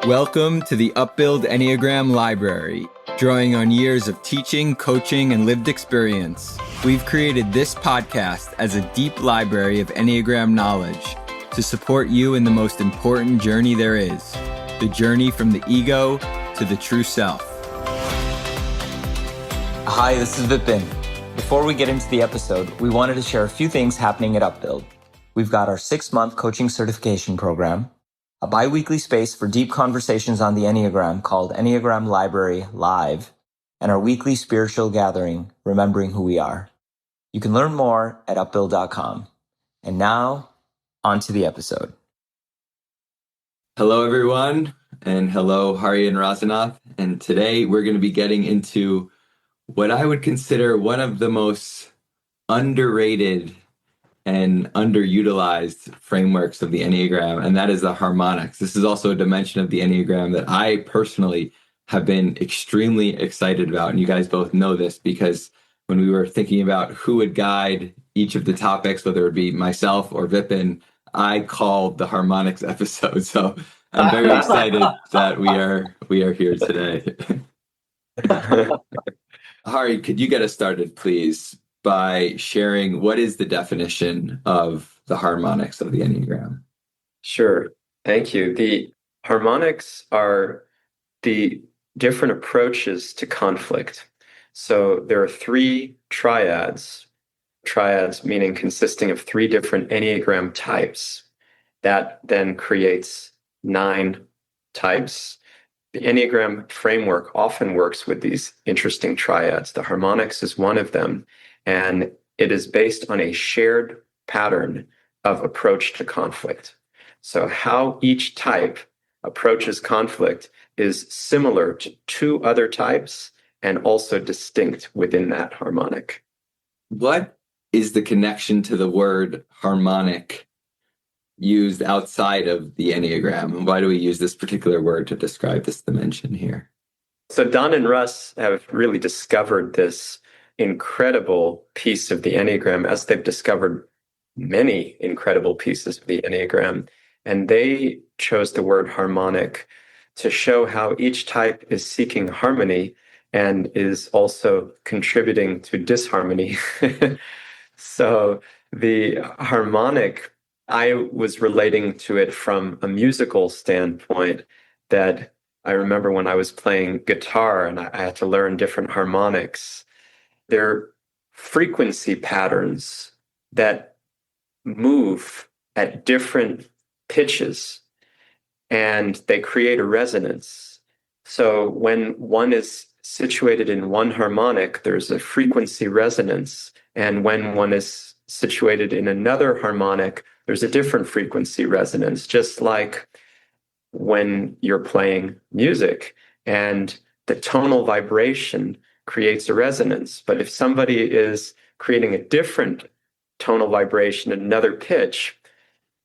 Welcome to the Upbuild Enneagram Library, drawing on years of teaching, coaching, and lived experience. We've created this podcast as a deep library of Enneagram knowledge to support you in the most important journey there is, the journey from the ego to the true self. Hi, this is Vipin. Before we get into the episode, we wanted to share a few things happening at Upbuild. We've got our 6-month coaching certification program, a bi-weekly space for deep conversations on the Enneagram called Enneagram Library Live, and our weekly spiritual gathering, Remembering Who We Are. You can learn more at upbuild.com. And now, on to the episode. Hello, everyone, and hello, Hari and Rasanath. And today we're going to be getting into what I would consider one of the most underrated and underutilized frameworks of the Enneagram, and that is the Harmonics. This is also a dimension of the Enneagram that I personally have been extremely excited about, and you guys both know this because when we were thinking about who would guide each of the topics, whether it be myself or Vipin, I called the Harmonics episode. So I'm very excited that we are here today. Hari, could you get us started, please, by sharing what is the definition of the harmonics of the Enneagram? Sure. Thank you. The harmonics are the different approaches to conflict. So there are 3 triads meaning consisting of 3 different Enneagram types. That then creates 9 types. The Enneagram framework often works with these interesting triads. The harmonics is one of them. And it is based on a shared pattern of approach to conflict. So how each type approaches conflict is similar to 2 other types and also distinct within that harmonic. What is the connection to the word harmonic used outside of the Enneagram? And why do we use this particular word to describe this dimension here? So Don and Russ have really discovered this incredible piece of the Enneagram, as they've discovered many incredible pieces of the Enneagram. And they chose the word harmonic to show how each type is seeking harmony and is also contributing to disharmony. So the harmonic, I was relating to it from a musical standpoint, that I remember when I was playing guitar and I had to learn different harmonics. They're frequency patterns that move at different pitches, and they create a resonance. So when one is situated in one harmonic, there's a frequency resonance. And when one is situated in another harmonic, there's a different frequency resonance, just like when you're playing music and the tonal vibration creates a resonance. But if somebody is creating a different tonal vibration at another pitch,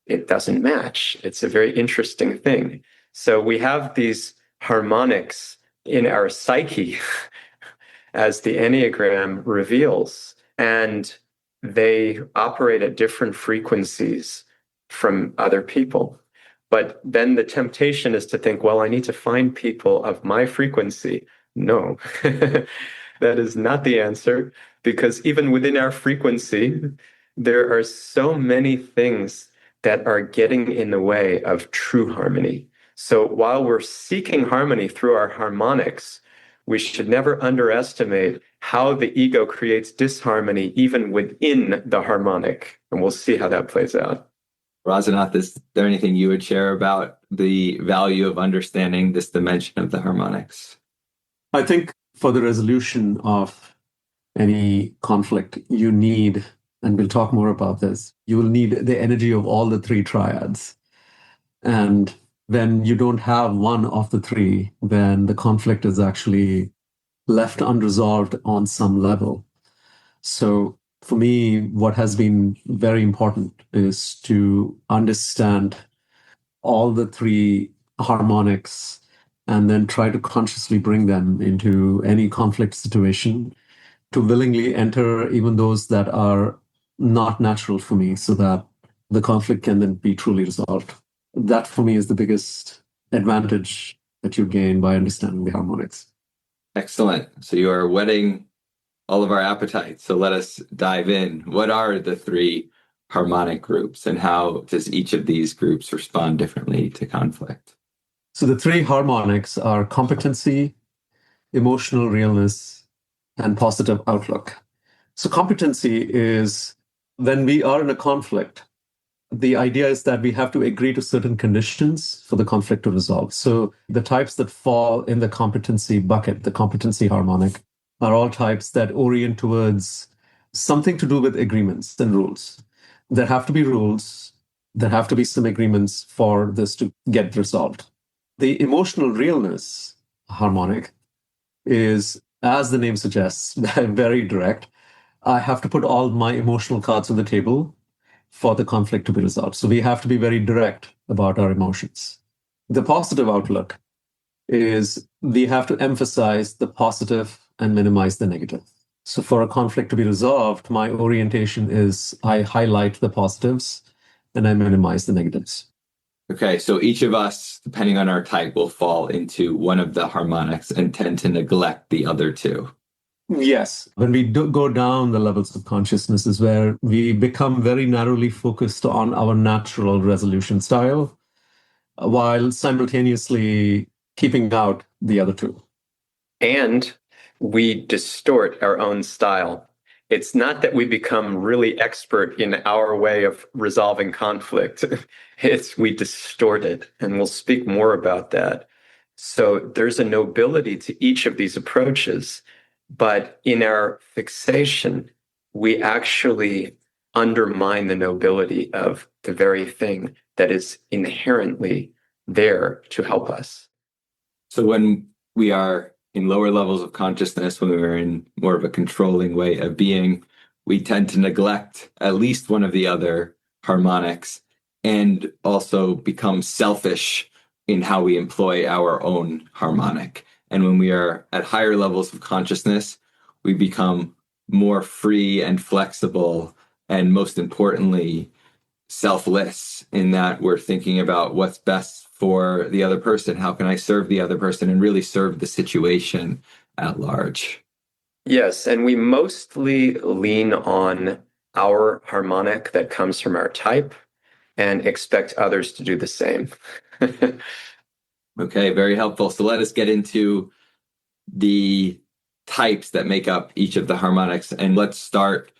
it doesn't match. It's a very interesting thing. So we have these harmonics in our psyche as the Enneagram reveals, and they operate at different frequencies from other people. But then the temptation is to think, well, I need to find people of my frequency. No, that is not the answer, because even within our frequency, there are so many things that are getting in the way of true harmony. So while we're seeking harmony through our harmonics, we should never underestimate how the ego creates disharmony even within the harmonic. And we'll see how that plays out. Rasanath, is there anything you would share about the value of understanding this dimension of the harmonics? I think for the resolution of any conflict, you need, and we'll talk more about this, you will need the energy of all the 3 triads. And when you don't have one of the 3, then the conflict is actually left unresolved on some level. So for me, what has been very important is to understand all the 3 harmonics and then try to consciously bring them into any conflict situation, to willingly enter even those that are not natural for me, so that the conflict can then be truly resolved. That for me is the biggest advantage that you gain by understanding the harmonics. Excellent. So you are whetting all of our appetites. So let us dive in. What are the three harmonic groups, and how does each of these groups respond differently to conflict? So the three harmonics are competency, emotional realness, and positive outlook. So competency is when we are in a conflict, the idea is that we have to agree to certain conditions for the conflict to resolve. So the types that fall in the competency bucket, the competency harmonic, are all types that orient towards something to do with agreements and rules. There have to be rules, there have to be some agreements for this to get resolved. The emotional realness harmonic is, as the name suggests, very direct. I have to put all my emotional cards on the table for the conflict to be resolved. So we have to be very direct about our emotions. The positive outlook is we have to emphasize the positive and minimize the negative. So for a conflict to be resolved, my orientation is I highlight the positives and I minimize the negatives. Okay, so each of us, depending on our type, will fall into one of the harmonics and tend to neglect the other two. Yes. When we go down the levels of consciousness is where we become very narrowly focused on our natural resolution style, while simultaneously keeping out the other two. And we distort our own style. It's not that we become really expert in our way of resolving conflict. It's we distort it, and we'll speak more about that. So there's a nobility to each of these approaches, but in our fixation, we actually undermine the nobility of the very thing that is inherently there to help us. So when we are in lower levels of consciousness, when we're in more of a controlling way of being, we tend to neglect at least one of the other harmonics and also become selfish in how we employ our own harmonic. And when we are at higher levels of consciousness, we become more free and flexible, and most importantly, selfless, in that we're thinking about what's best for the other person. How can I serve the other person and really serve the situation at large? Yes, and we mostly lean on our harmonic that comes from our type and expect others to do the same. Okay, very helpful. So let us get into the types that make up each of the harmonics. And let's start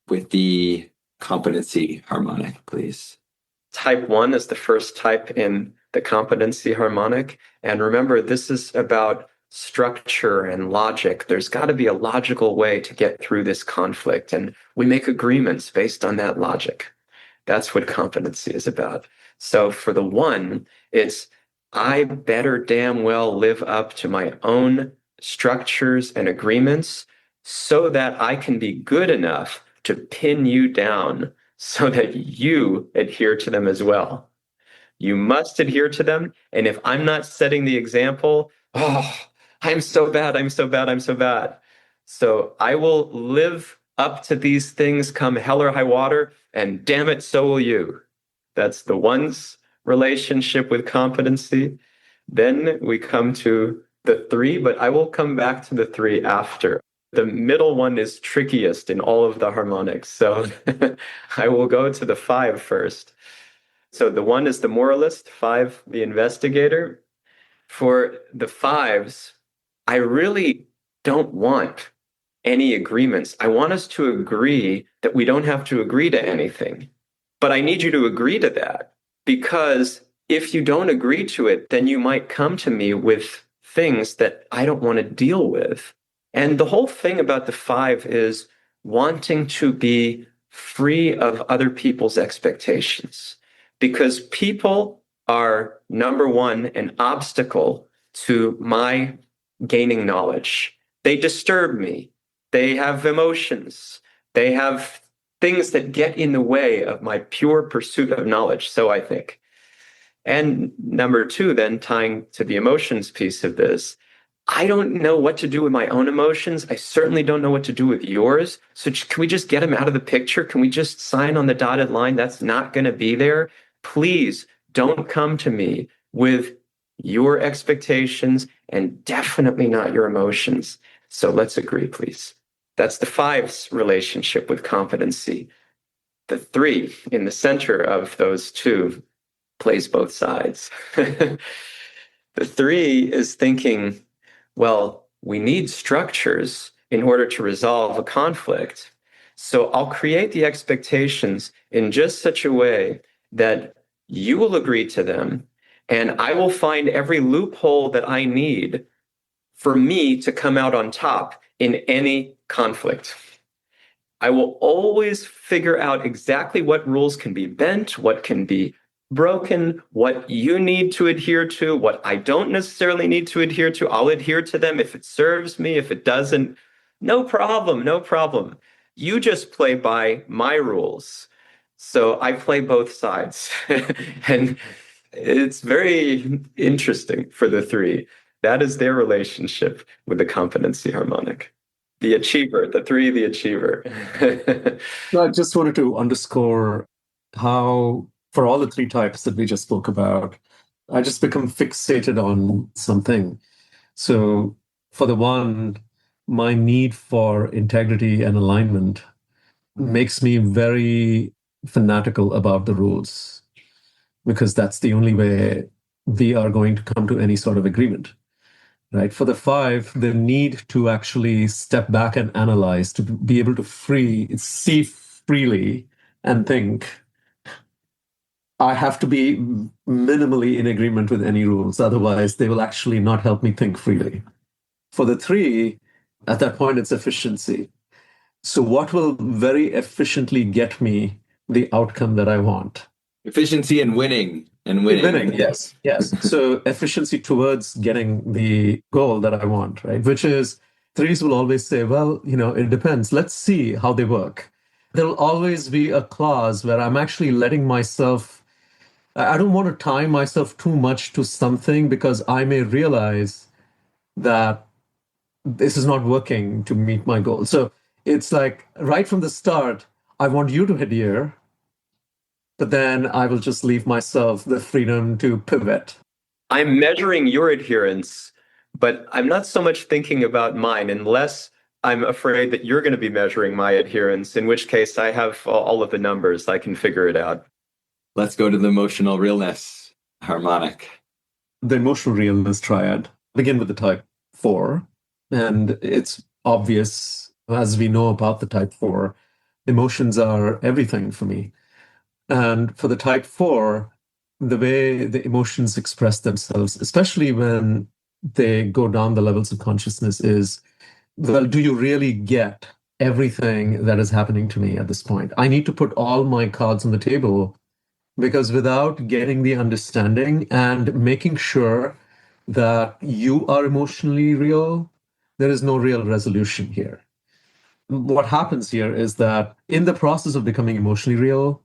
with the competency harmonic, please. Type 1 is the first type in the competency harmonic. And remember, this is about structure and logic. There's got to be a logical way to get through this conflict. And we make agreements based on that logic. That's what competency is about. So for the one, it's I better damn well live up to my own structures and agreements so that I can be good enough to pin you down so that you adhere to them as well. You must adhere to them. And if I'm not setting the example, I'm so bad, I'm so bad, I'm so bad. So I will live up to these things come hell or high water, and damn it, so will you. That's the one's relationship with competency. Then we come to the three, but I will come back to the three after. The middle one is trickiest in all of the harmonics. So I will go to the five first. So the one is the moralist, five, the investigator. For the fives, I really don't want any agreements. I want us to agree that we don't have to agree to anything. But I need you to agree to that, because if you don't agree to it, then you might come to me with things that I don't want to deal with. And the whole thing about the five is wanting to be free of other people's expectations, because people are, number one, an obstacle to my gaining knowledge. They disturb me. They have emotions. They have things that get in the way of my pure pursuit of knowledge, so I think. And number two, then tying to the emotions piece of this, I don't know what to do with my own emotions. I certainly don't know what to do with yours. So can we just get them out of the picture? Can we just sign on the dotted line? That's not going to be there. Please don't come to me with your expectations and definitely not your emotions. So let's agree, please. That's the 5's relationship with competency. The 3 in the center of those two plays both sides. The 3 is thinking, well, we need structures in order to resolve a conflict. So I'll create the expectations in just such a way that you will agree to them, and I will find every loophole that I need for me to come out on top in any conflict. I will always figure out exactly what rules can be bent, what can be broken, what you need to adhere to, what I don't necessarily need to adhere to. I'll adhere to them if it serves me. If it doesn't, no problem, no problem. You just play by my rules. So I play both sides. And it's very interesting for the 3. That is their relationship with the competency harmonic. The achiever, the 3, the achiever. No, I just wanted to underscore how, for all the 3 types that we just spoke about, I just become fixated on something. So, for the 1, my need for integrity and alignment makes me very fanatical about the rules, because that's the only way we are going to come to any sort of agreement. Right? For the 5, the need to actually step back and analyze, to be able to see freely and think, I have to be minimally in agreement with any rules. Otherwise, they will actually not help me think freely. For the 3, at that point, it's efficiency. So what will very efficiently get me the outcome that I want? Efficiency and winning and winning. Winning, yes, yes. So efficiency towards getting the goal that I want, right? Which is, 3s will always say, well, it depends. Let's see how they work. There'll always be a clause where I'm actually letting myself, I don't want to tie myself too much to something, because I may realize that this is not working to meet my goal. So it's like right from the start, I want you to adhere, but then I will just leave myself the freedom to pivot. I'm measuring your adherence, but I'm not so much thinking about mine, unless I'm afraid that you're going to be measuring my adherence, in which case I have all of the numbers. I can figure it out. Let's go to the emotional realness harmonic. The emotional realness triad begin with the type 4, and it's obvious, as we know about the type 4, emotions are everything for me. And for the type 4, the way the emotions express themselves, especially when they go down the levels of consciousness, is, well, do you really get everything that is happening to me at this point? I need to put all my cards on the table, because without getting the understanding and making sure that you are emotionally real, there is no real resolution here. What happens here is that in the process of becoming emotionally real,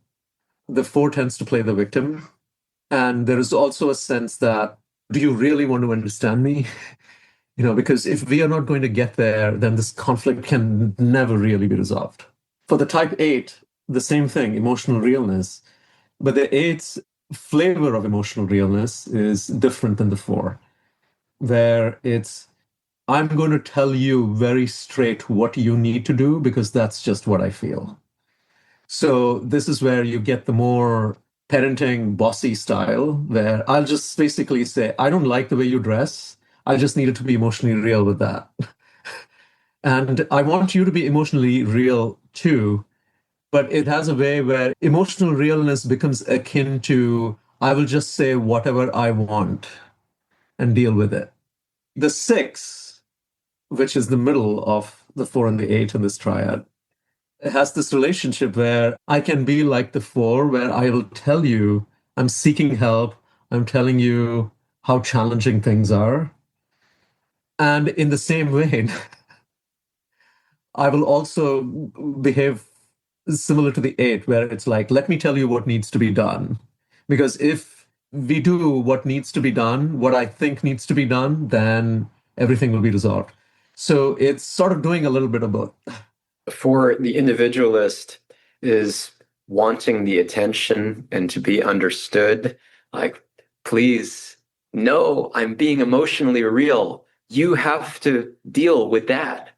the 4 tends to play the victim. And there is also a sense that, do you really want to understand me? Because if we are not going to get there, then this conflict can never really be resolved. For the type 8, the same thing, emotional realness. But the 8's flavor of emotional realness is different than the 4, where it's, I'm going to tell you very straight what you need to do, because that's just what I feel. So this is where you get the more parenting bossy style, where I'll just basically say, I don't like the way you dress. I just needed to be emotionally real with that. And I want you to be emotionally real too. But it has a way where emotional realness becomes akin to, I will just say whatever I want and deal with it. The 6, which is the middle of the 4 and the 8 in this triad, it has this relationship where I can be like the 4, where I will tell you I'm seeking help. I'm telling you how challenging things are. And in the same vein, I will also behave similar to the 8, where it's like, let me tell you what needs to be done. Because if we do what needs to be done, what I think needs to be done, then everything will be resolved. So it's sort of doing a little bit of both. For the individualist is wanting the attention and to be understood. Like, please no, I'm being emotionally real. You have to deal with that.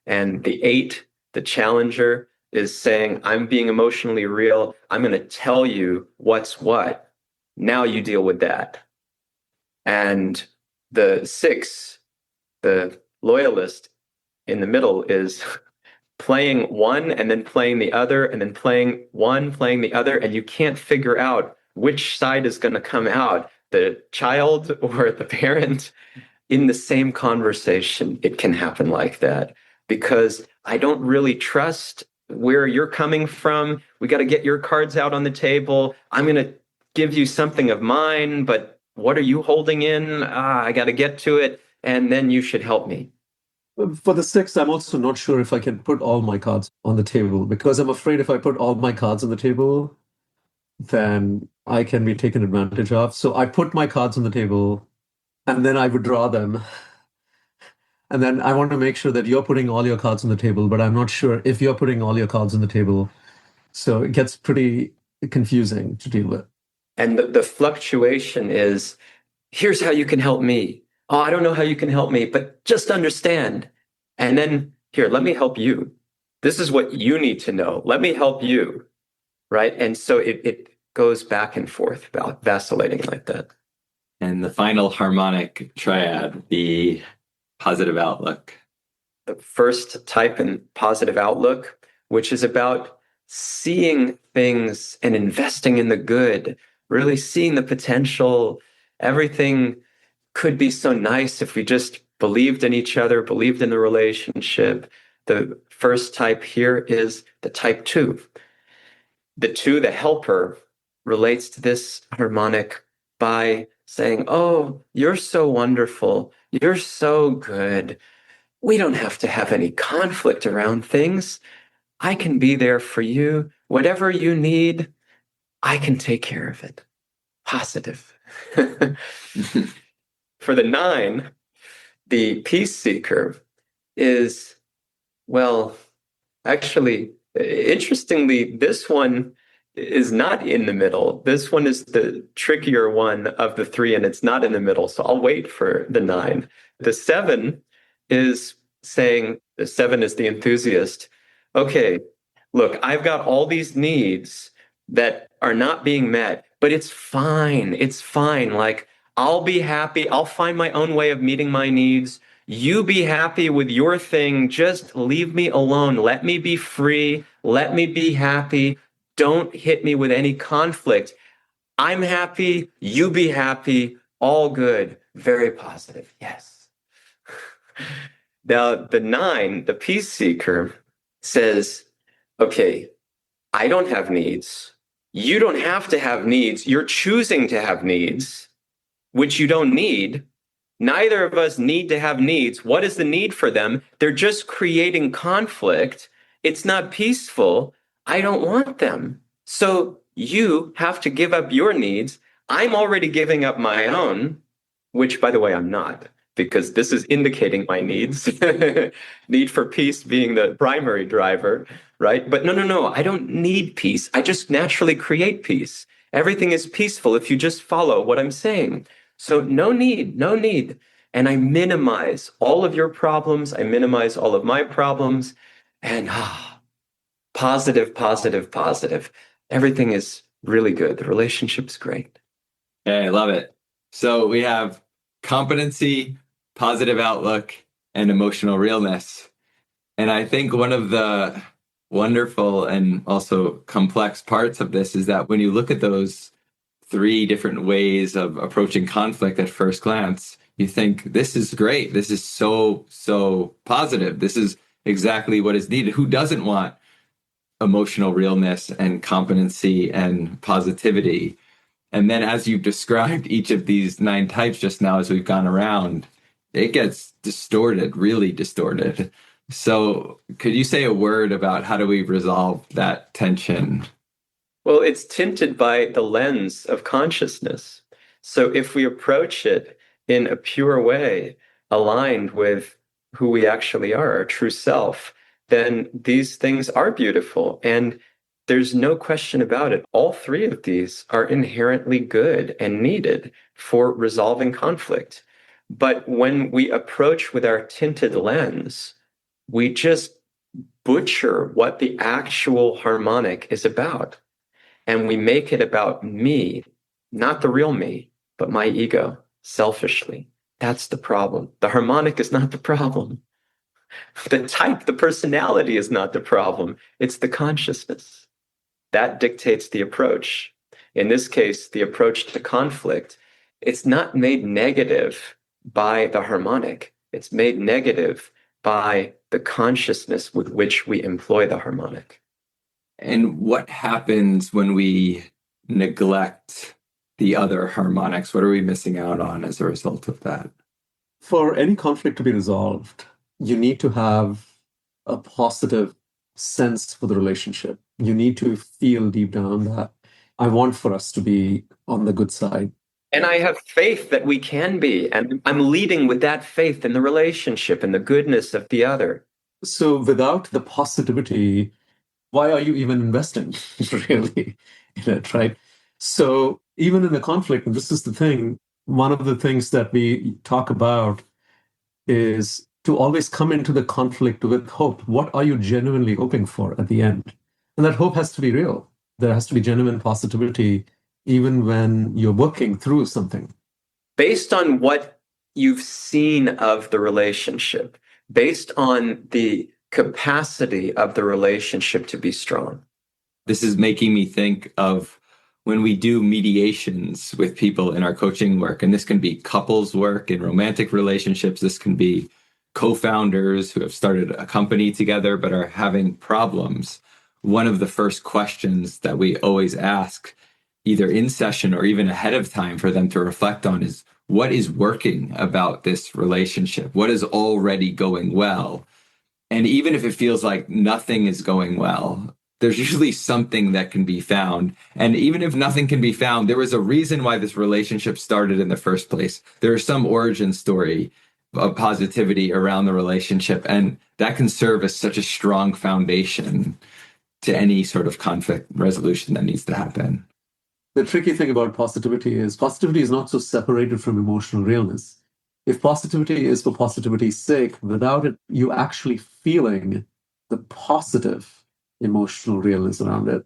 And the 8, the challenger, is saying, I'm being emotionally real. I'm going to tell you what's what. Now you deal with that. And the 6, the loyalist in the middle, is playing one and then playing the other and then playing one, playing the other. And you can't figure out which side is going to come out, the child or the parent. In the same conversation, it can happen like that because I don't really trust where you're coming from. We got to get your cards out on the table. I'm going to give you something of mine, but what are you holding in? I got to get to it, and then you should help me. For the 6, I'm also not sure if I can put all my cards on the table because I'm afraid if I put all my cards on the table, then I can be taken advantage of. So I put my cards on the table and then I withdraw them. And then I want to make sure that you're putting all your cards on the table, but I'm not sure if you're putting all your cards on the table. So it gets pretty confusing to deal with. And the fluctuation is, here's how you can help me. Oh, I don't know how you can help me, but just understand. And then, here, let me help you. This is what you need to know. Let me help you. Right? And so it goes back and forth, vacillating like that. And the final harmonic triad, the positive outlook. The first type in positive outlook, which is about seeing things and investing in the good, really seeing the potential. Everything could be so nice if we just believed in each other, believed in the relationship. The first type here is the type 2. The 2, the helper, relates to this harmonic by saying, oh, you're so wonderful. You're so good. We don't have to have any conflict around things. I can be there for you. Whatever you need, I can take care of it. Positive. For the 9, the peace seeker is, well, actually, interestingly, this one is not in the middle. This one is the trickier one of the 3, and it's not in the middle. So I'll wait for the 9. The 7 is saying, the 7 is the enthusiast. Okay, look, I've got all these needs that are not being met, but it's fine. It's fine. Like, I'll be happy. I'll find my own way of meeting my needs. You be happy with your thing. Just leave me alone. Let me be free. Let me be happy. Don't hit me with any conflict. I'm happy. You be happy. All good. Very positive. Yes. Now, the 9, the peace seeker, says, okay, I don't have needs. You don't have to have needs. You're choosing to have needs, which you don't need. Neither of us need to have needs. What is the need for them? They're just creating conflict. It's not peaceful. I don't want them. So you have to give up your needs. I'm already giving up my own, which, by the way, I'm not, because this is indicating my needs. Need for peace being the primary driver, right? But no, I don't need peace. I just naturally create peace. Everything is peaceful if you just follow what I'm saying. So no need. And I minimize all of your problems. I minimize all of my problems. And positive. Everything is really good. The relationship's great. Hey, I love it. So we have competency, positive outlook, and emotional realness. And I think one of the wonderful and also complex parts of this is that when you look at those 3 different ways of approaching conflict at first glance, you think, this is great. This is so positive. This is exactly what is needed. Who doesn't want emotional realness and competency and positivity? And then as you've described each of these 9 types just now, as we've gone around, it gets distorted, really distorted. So could you say a word about how do we resolve that tension? Well, it's tinted by the lens of consciousness. So if we approach it in a pure way, aligned with who we actually are, our true self, then these things are beautiful. And there's no question about it. All 3 of these are inherently good and needed for resolving conflict. But when we approach with our tinted lens, we just butcher what the actual harmonic is about. And we make it about me, not the real me, but my ego, selfishly. That's the problem. The harmonic is not the problem. The type, the personality is not the problem. It's the consciousness. That dictates the approach. In this case, the approach to conflict, it's not made negative by the harmonic. It's made negative by the consciousness with which we employ the harmonic. And what happens when we neglect the other harmonics? What are we missing out on as a result of that? For any conflict to be resolved, you need to have a positive sense for the relationship. You need to feel deep down that I want for us to be on the good side. And I have faith that we can be. And I'm leading with that faith in the relationship and the goodness of the other. So without the positivity, why are you even investing really in it, right? So even in the conflict, and this is the thing, one of the things that we talk about is to always come into the conflict with hope. What are you genuinely hoping for at the end? And that hope has to be real. There has to be genuine positivity, even when you're working through something. Based on what you've seen of the relationship, based on the capacity of the relationship to be strong. This is making me think of when we do mediations with people in our coaching work, and this can be couples work in romantic relationships. This can be co-founders who have started a company together but are having problems. One of the first questions that we always ask, either in session or even ahead of time for them to reflect on, is what is working about this relationship? What is already going well? And even if it feels like nothing is going well, there's usually something that can be found. And even if nothing can be found, there was a reason why this relationship started in the first place. There is some origin story of positivity around the relationship. And that can serve as such a strong foundation to any sort of conflict resolution that needs to happen. The tricky thing about positivity is not so separated from emotional realness. If positivity is for positivity's sake, without it, you actually feeling the positive emotional realness around it,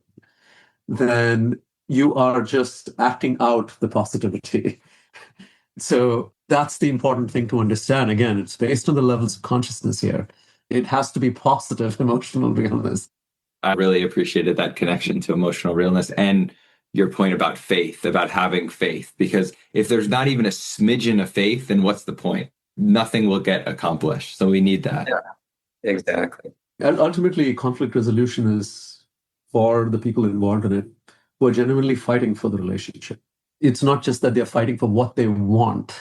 then you are just acting out the positivity. So that's the important thing to understand. Again, it's based on the levels of consciousness here. It has to be positive emotional realness. I really appreciated that connection to emotional realness and your point about faith, about having faith, because if there's not even a smidgen of faith, then what's the point? Nothing will get accomplished. So we need that. Yeah, exactly. And ultimately, conflict resolution is for the people involved in it who are genuinely fighting for the relationship. It's not just that they're fighting for what they want.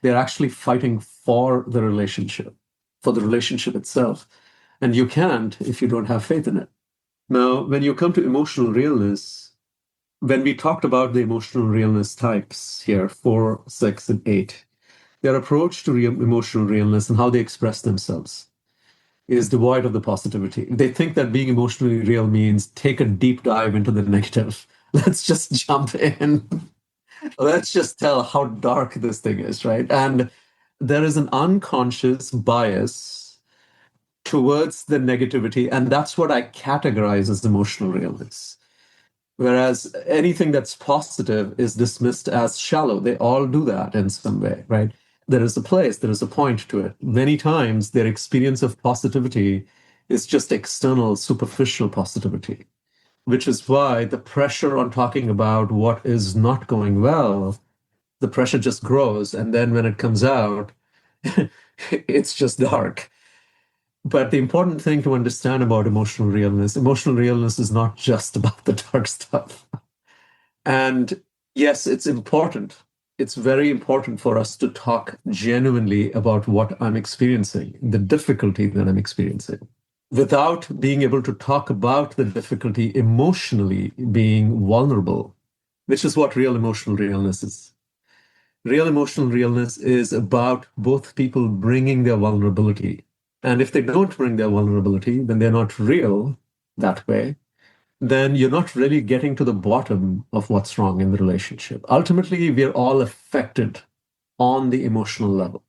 They're actually fighting for the relationship itself. And you can't if you don't have faith in it. Now, when you come to emotional realness, when we talked about the emotional realness types here, 4, 6, and 8, their approach to emotional realness and how they express themselves is devoid of the positivity. They think that being emotionally real means take a deep dive into the negative. Let's just jump in. Let's just tell how dark this thing is, right? And there is an unconscious bias towards the negativity, and that's what I categorize as emotional realness. Whereas anything that's positive is dismissed as shallow. They all do that in some way, right? There is a place, there is a point to it. Many times their experience of positivity is just external, superficial positivity, which is why the pressure on talking about what is not going well, the pressure just grows. And then when it comes out, it's just dark. But the important thing to understand about emotional realness is not just about the dark stuff. And yes, it's important. It's very important for us to talk genuinely about what I'm experiencing, the difficulty that I'm experiencing, without being able to talk about the difficulty emotionally being vulnerable, which is what real emotional realness is. Real emotional realness is about both people bringing their vulnerability. And if they don't bring their vulnerability, then they're not real that way. then you're not really getting to the bottom of what's wrong in the relationship. Ultimately, we're all affected on the emotional level.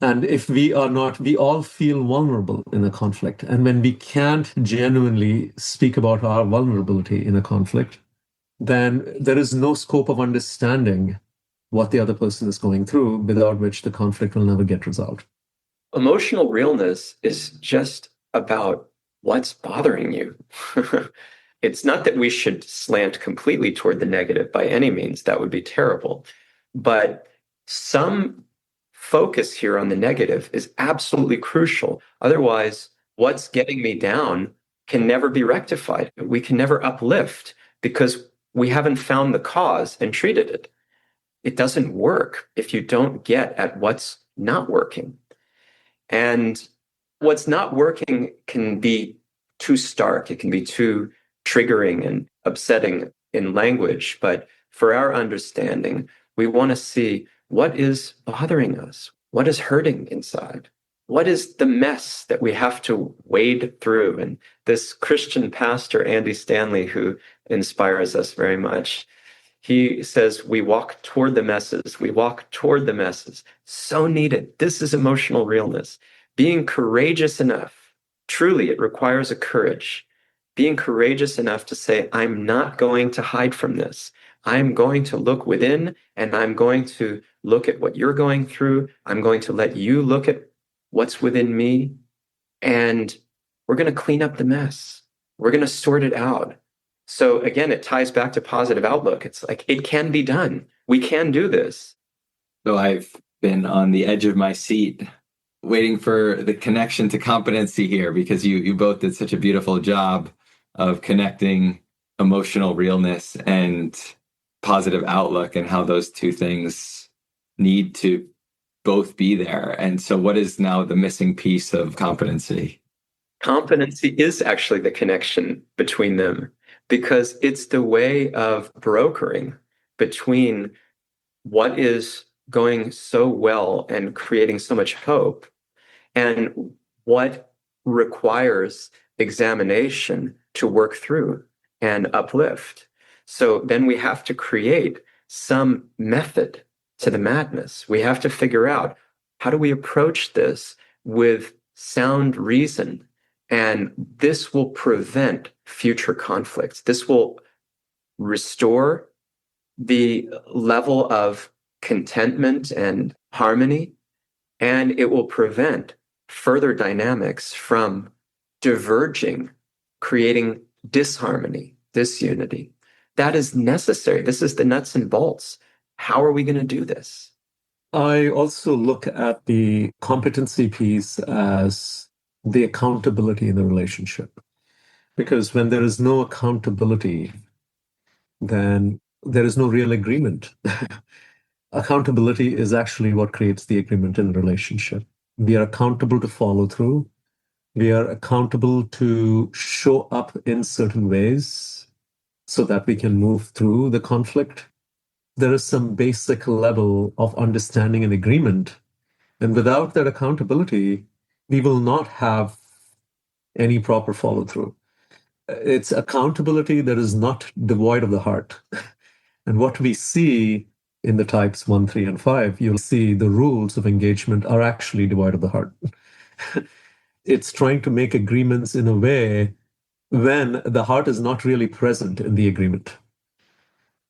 And if we are not, we all feel vulnerable in a conflict. And when we can't genuinely speak about our vulnerability in a conflict, then there is no scope of understanding what the other person is going through, without which the conflict will never get resolved. Emotional realness is just about what's bothering you. It's not that we should slant completely toward the negative by any means. That would be terrible. But some focus here on the negative is absolutely crucial. Otherwise, what's getting me down can never be rectified. We can never uplift because we haven't found the cause and treated it. It doesn't work if you don't get at what's not working. And what's not working can be too stark. It can be too triggering and upsetting in language. But for our understanding, we want to see what is bothering us, what is hurting inside, what is the mess that we have to wade through. And this Christian pastor, Andy Stanley, who inspires us very much, he says, we walk toward the messes. We walk toward the messes. So needed. This is emotional realness. Being courageous enough, truly, it requires a courage. Being courageous enough to say, I'm not going to hide from this. I'm going to look within and I'm going to look at what you're going through. I'm going to let you look at what's within me. And we're going to clean up the mess. We're going to sort it out. So again, it ties back to positive outlook. It's like, it can be done. We can do this. So I've been on the edge of my seat waiting for the connection to competency here, because you both did such a beautiful job of connecting emotional realness and positive outlook, and how those two things need to both be there. And so what is now the missing piece of competency? Competency is actually the connection between them, because it's the way of brokering between what is going so well and creating so much hope and what requires examination to work through and uplift. So then we have to create some method to the madness. We have to figure out, how do we approach this with sound reason? And this will prevent future conflicts. This will restore the level of contentment and harmony, and it will prevent further dynamics from diverging, creating disharmony, disunity. That is necessary. This is the nuts and bolts. How are we going to do this? I also look at the competency piece as the accountability in the relationship. Because when there is no accountability, then there is no real agreement. Accountability is actually what creates the agreement in a relationship. We are accountable to follow through. We are accountable to show up in certain ways so that we can move through the conflict. There is some basic level of understanding and agreement. And without that accountability, we will not have any proper follow through. It's accountability that is not devoid of the heart. And what we see in the types 1, 3, and 5, you'll see the rules of engagement are actually devoid of the heart. It's trying to make agreements in a way when the heart is not really present in the agreement.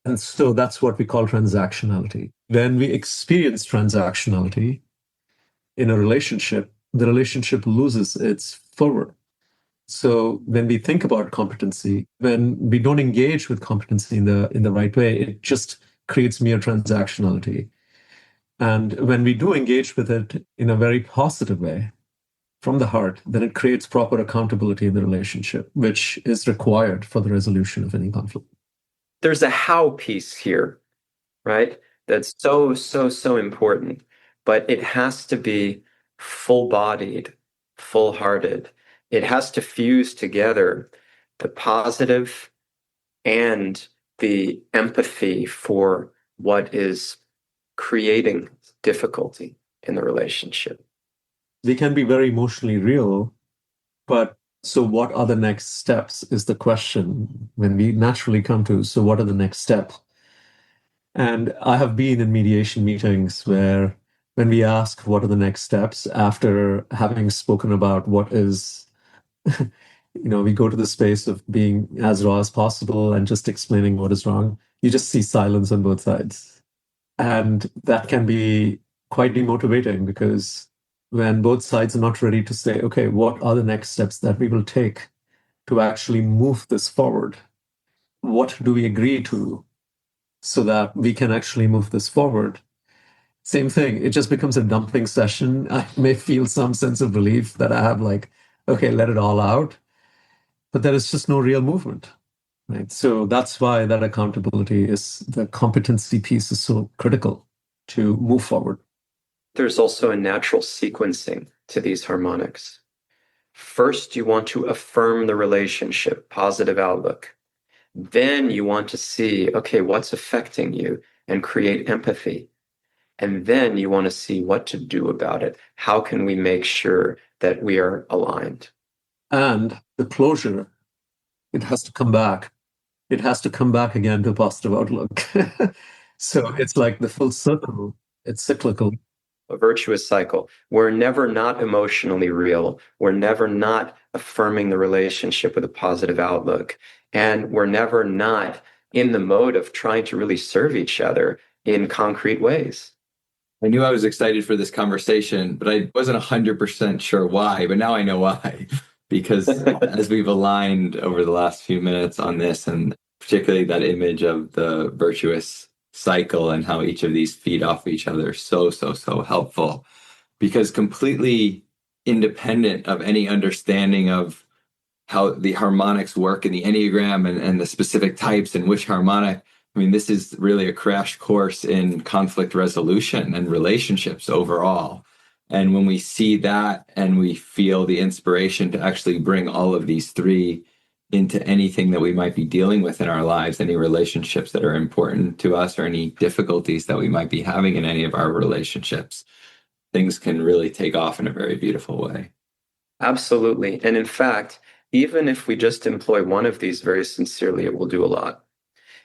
And so that's what we call transactionality. When we experience transactionality in a relationship, the relationship loses its fervor. So when we think about competency, when we don't engage with competency in the right way, it just creates mere transactionality. And when we do engage with it in a very positive way, from the heart, then it creates proper accountability in the relationship, which is required for the resolution of any conflict. There's a how piece here, right? That's so important. But it has to be full-bodied, full-hearted. It has to fuse together the positive and the empathy for what is creating difficulty in the relationship. We can be very emotionally real, but So, what are the next steps is the question when we naturally come to, so what are the next steps? And I have been in mediation meetings where when we ask what are the next steps after having spoken about what is, we go to the space of being as raw as possible and just explaining what is wrong. You just see silence on both sides. And that can be quite demotivating because when both sides are not ready to say, okay, what are the next steps that we will take to actually move this forward? What do we agree to so that we can actually move this forward? Same thing. It just becomes a dumping session. I may feel some sense of relief that I have, like, okay, let it all out, but there is just no real movement. Right. So that's why that accountability is the competency piece is so critical to move forward. There's also a natural sequencing to these harmonics. First, you want to affirm the relationship, positive outlook. Then you want to see, okay, what's affecting you and create empathy. And then you want to see what to do about it. How can we make sure that we are aligned? And the closure, it has to come back. It has to come back again to positive outlook. So it's like the full circle. It's cyclical. A virtuous cycle. We're never not emotionally real. We're never not affirming the relationship with a positive outlook. And we're never not in the mode of trying to really serve each other in concrete ways. I knew I was excited for this conversation, but I wasn't 100% sure why, but now I know why. Because as we've aligned over the last few minutes on this, and particularly that image of the virtuous cycle and how each of these feed off each other, so helpful. Because completely independent of any understanding of how the harmonics work in the Enneagram and the specific types and which harmonic. I mean, this is really a crash course in conflict resolution and relationships overall. And when we see that and we feel the inspiration to actually bring all of these three into anything that we might be dealing with in our lives, any relationships that are important to us or any difficulties that we might be having in any of our relationships, things can really take off in a very beautiful way. Absolutely. And in fact, even if we just employ one of these very sincerely, it will do a lot.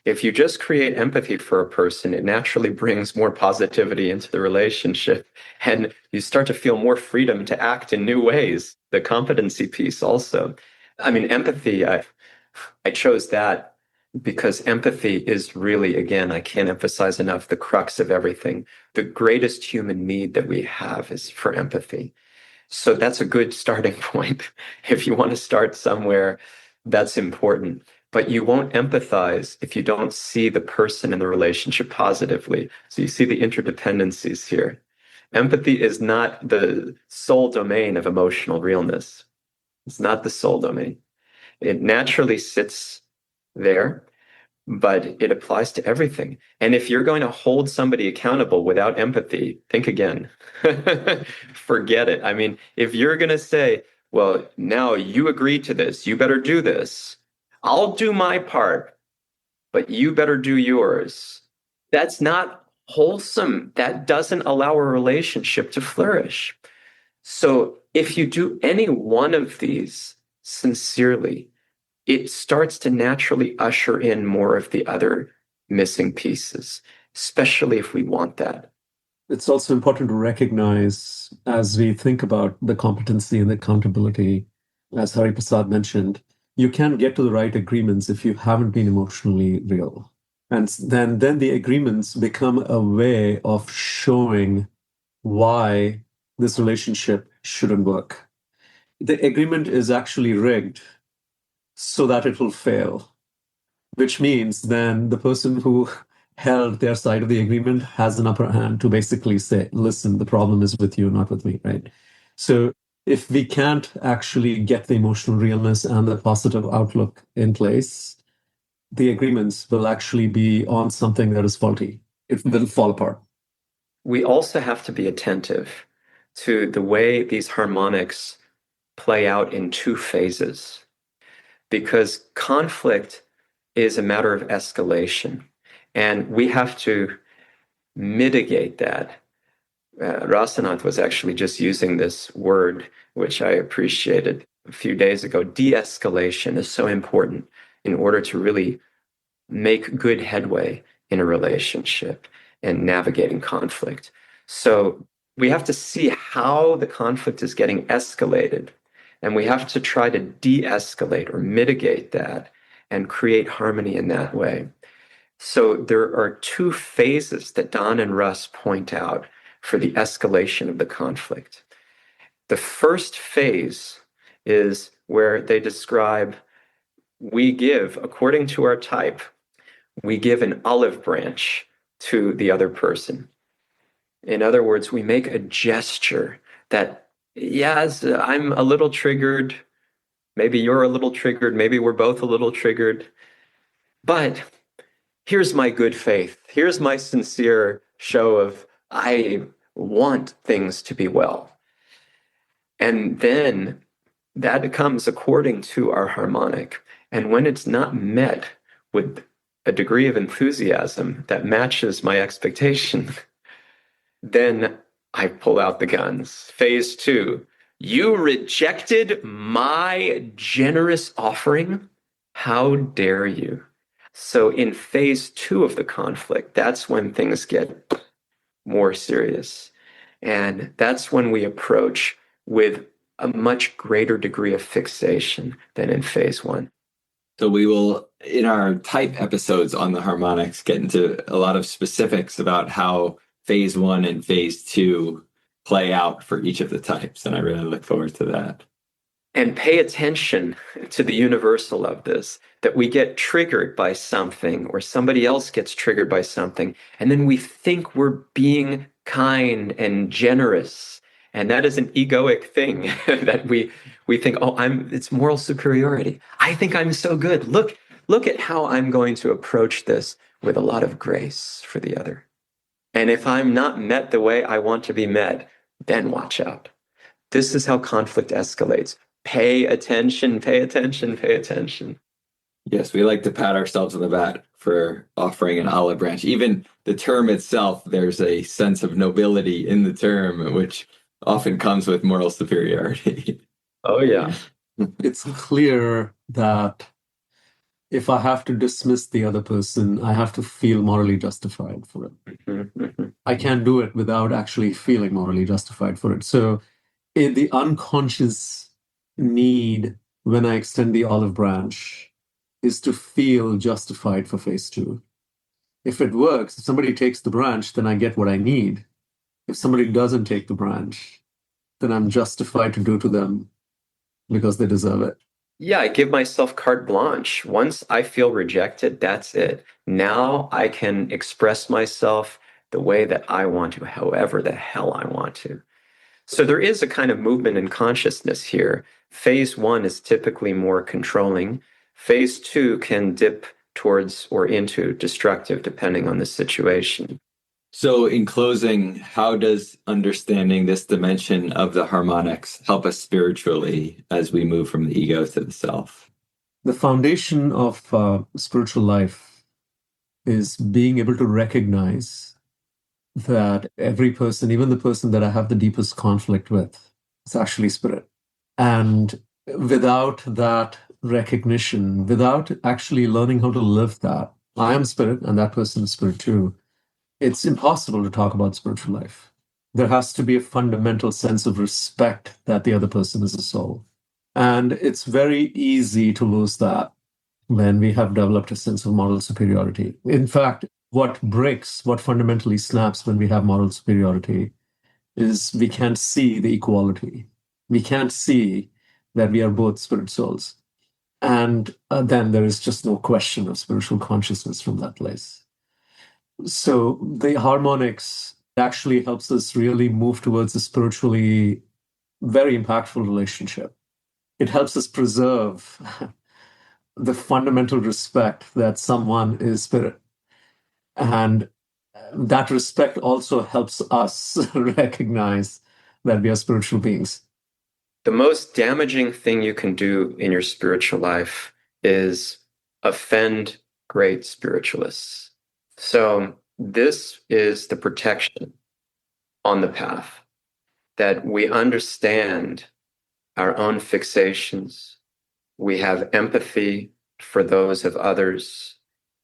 If you just create empathy for a person, it naturally brings more positivity into the relationship, and you start to feel more freedom to act in new ways. The competency piece also. I mean, empathy, I chose that because empathy is really, again, I can't emphasize enough, the crux of everything. The greatest human need that we have is for empathy. So that's a good starting point. If you want to start somewhere, that's important. But you won't empathize if you don't see the person and the relationship positively. So you see the interdependencies here. Empathy is not the sole domain of emotional realness. It's not the sole domain. It naturally sits there, but it applies to everything. And if you're going to hold somebody accountable without empathy, think again. Forget it. I mean, if you're going to say, well, now you agreed to this, you better do this. I'll do my part, but you better do yours. That's not wholesome. That doesn't allow a relationship to flourish. So if you do any one of these sincerely, it starts to naturally usher in more of the other missing pieces, especially if we want that. It's also important to recognize as we think about the competency and the accountability, as Hari Prasad mentioned, you can get to the right agreements if you haven't been emotionally real. And then the agreements become a way of showing why this relationship shouldn't work. The agreement is actually rigged so that it will fail, which means then the person who held their side of the agreement has an upper hand to basically say, listen, the problem is with you, not with me, right? So if we can't actually get the emotional realness and the positive outlook in place, the agreements will actually be on something that is faulty. It will fall apart. We also have to be attentive to the way these harmonics play out in two phases, because conflict is a matter of escalation, and we have to mitigate that. Rasanath was actually just using this word, which I appreciated. a few days ago, de-escalation is so important in order to really make good headway in a relationship and navigating conflict. So we have to see how the conflict is getting escalated, and we have to try to de-escalate or mitigate that and create harmony in that way. So there are two phases that Don and Russ point out for the escalation of the conflict. The first phase is where they describe we give, according to our type, we give an olive branch to the other person. In other words, we make a gesture that, yes, I'm a little triggered. Maybe you're a little triggered. Maybe we're both a little triggered. But here's my good faith. Here's my sincere show of I want things to be well. And then that comes according to our harmonic. And when it's not met with a degree of enthusiasm that matches my expectation, then I pull out the guns. Phase 2, you rejected my generous offering? How dare you? So in phase 2 of the conflict, that's when things get more serious. And that's when we approach with a much greater degree of fixation than in phase 1. So we will, in our type episodes on the harmonics, get into a lot of specifics about how phase 1 and phase 2 play out for each of the types. And I really look forward to that. And pay attention to the universal of this, that we get triggered by something or somebody else gets triggered by something, and then we think we're being kind and generous. And that is an egoic thing that we think, oh, it's moral superiority. I think I'm so good. Look at how I'm going to approach this with a lot of grace for the other. And if I'm not met the way I want to be met, then watch out. This is how conflict escalates. Pay attention, pay attention, pay attention. Yes, we like to pat ourselves on the back for offering an olive branch. Even the term itself, there's a sense of nobility in the term, which often comes with moral superiority. Oh, yeah. It's clear that if I have to dismiss the other person, I have to feel morally justified for it. Mm-hmm. I can't do it without actually feeling morally justified for it. So the unconscious need when I extend the olive branch is to feel justified for phase 2. If it works, if somebody takes the branch, then I get what I need. If somebody doesn't take the branch, then I'm justified to do to them because they deserve it. Yeah, I give myself carte blanche. Once I feel rejected, that's it. Now I can express myself the way that I want to, however the hell I want to. So there is a kind of movement in consciousness here. Phase 1 is typically more controlling. Phase 2 can dip towards or into destructive, depending on the situation. So in closing, how does understanding this dimension of the harmonics help us spiritually as we move from the ego to the self? The foundation of spiritual life is being able to recognize that every person, even the person that I have the deepest conflict with, is actually spirit. And without that recognition, without actually learning how to live that, I am spirit and that person is spirit too, it's impossible to talk about spiritual life. There has to be a fundamental sense of respect that the other person is a soul. And it's very easy to lose that when we have developed a sense of moral superiority. In fact, what breaks, what fundamentally snaps when we have moral superiority is we can't see the equality. We can't see that we are both spirit souls. And then there is just no question of spiritual consciousness from that place. So the harmonics actually helps us really move towards a spiritually very impactful relationship. It helps us preserve the fundamental respect that someone is spirit. And that respect also helps us recognize that we are spiritual beings. The most damaging thing you can do in your spiritual life is offend great spiritualists. So this is the protection on the path, that we understand our own fixations. We have empathy for those of others,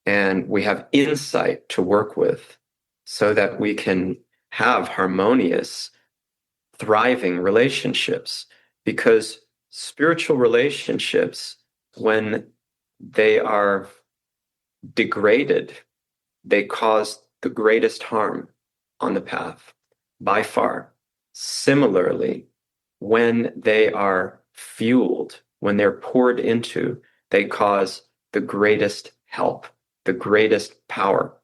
and we have insight to work with so that we can have harmonious, thriving relationships. Because spiritual relationships, when they are degraded, they cause the greatest harm on the path by far. Similarly, when they are fueled, when they're poured into, they cause the greatest help, the greatest power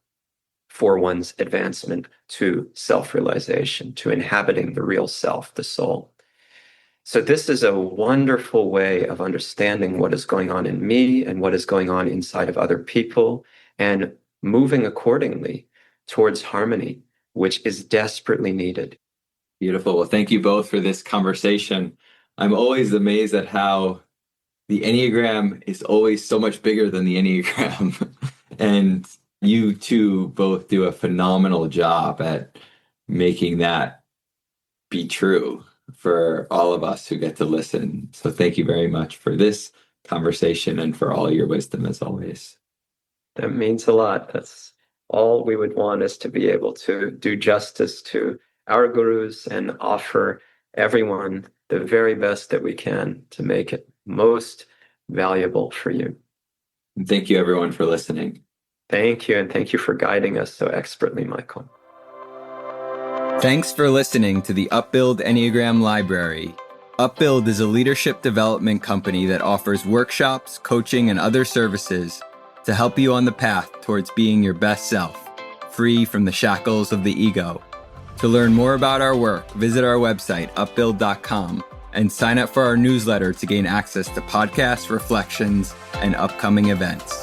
for one's advancement to self-realization, to inhabiting the real self, the soul. So this is a wonderful way of understanding what is going on in me and what is going on inside of other people, and moving accordingly towards harmony, which is desperately needed. Beautiful. Well, thank you both for this conversation. I'm always amazed at how the Enneagram is always so much bigger than the Enneagram. And you two both do a phenomenal job at making that be true for all of us who get to listen. So thank you very much for this conversation and for all your wisdom as always. That means a lot. That's all we would want, is to be able to do justice to our gurus and offer everyone the very best that we can to make it most valuable for you. And thank you everyone for listening. Thank you, and thank you for guiding us so expertly, Michael. Thanks for listening to the Upbuild Enneagram Library. Upbuild is a leadership development company that offers workshops, coaching, and other services to help you on the path towards being your best self, free from the shackles of the ego. To learn more about our work, visit our website, upbuild.com, and sign up for our newsletter to gain access to podcasts, reflections, and upcoming events.